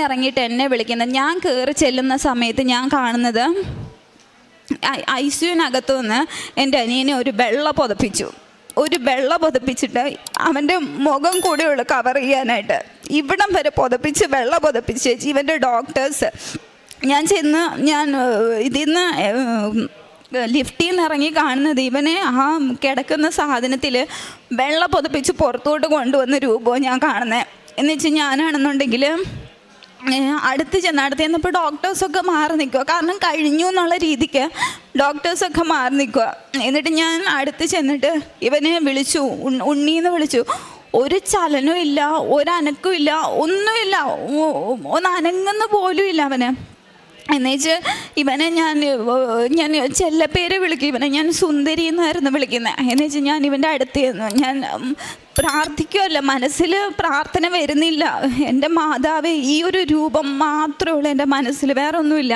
ഇറങ്ങിയിട്ട് എന്നെ വിളിക്കുന്നത്. ഞാൻ കയറി ചെല്ലുന്ന സമയത്ത് ഞാൻ കാണുന്നത് ICUവിനകത്തു നിന്ന് എൻ്റെ അനിയനെ ഒരു വെള്ള പുതപ്പിച്ചിട്ട് അവൻ്റെ മുഖം കൂടെയുള്ളു കവർ ചെയ്യാനായിട്ട്, ഇവിടം വരെ വെള്ള പുതപ്പിച്ച് ഇവൻ്റെ ഡോക്ടേഴ്സ്. ഞാൻ ഇതിൽ നിന്ന് ലിഫ്റ്റിൽ നിന്ന് ഇറങ്ങി കാണുന്നത് ഇവനെ ആ കിടക്കുന്ന സാധനത്തിൽ വെള്ള പുതപ്പിച്ച് പുറത്തോട്ട് കൊണ്ടുവന്ന രൂപവും ഞാൻ കാണുന്നത്. എന്ന് വെച്ചാൽ ഞാനാണെന്നുണ്ടെങ്കിൽ അടുത്ത് ചെന്നപ്പോൾ ഡോക്ടേഴ്സൊക്കെ മാറി നിൽക്കുക, കാരണം കഴിഞ്ഞു എന്നുള്ള രീതിക്ക് ഡോക്ടേഴ്സൊക്കെ മാറി നിൽക്കുക. എന്നിട്ട് ഞാൻ അടുത്ത് ചെന്നിട്ട് ഇവനെ വിളിച്ചു, ഉണ്ണീന്ന് വിളിച്ചു. ഒരു ചലനവും ഇല്ല, ഒരനക്കവും ഇല്ല, ഒന്നുമില്ല, ഒന്ന് അനങ്ങുന്ന പോലും ഇല്ല അവന്. എന്നുവെച്ച് ഇവനെ ഞാൻ ചെല്ലപ്പേര് വിളിക്കും, ഇവനെ ഞാൻ സുന്ദരി എന്നായിരുന്നു വിളിക്കുന്നത്. എന്ന് വെച്ചാൽ ഞാൻ ഇവൻ്റെ അടുത്ത് ഞാൻ പ്രാർത്ഥിക്കുമല്ല, മനസ്സിൽ പ്രാർത്ഥന വരുന്നില്ല. എൻ്റെ മാതാവേ, ഈ ഒരു രൂപം മാത്രമേ ഉള്ളൂ എൻ്റെ മനസ്സിൽ, വേറെ ഒന്നുമില്ല.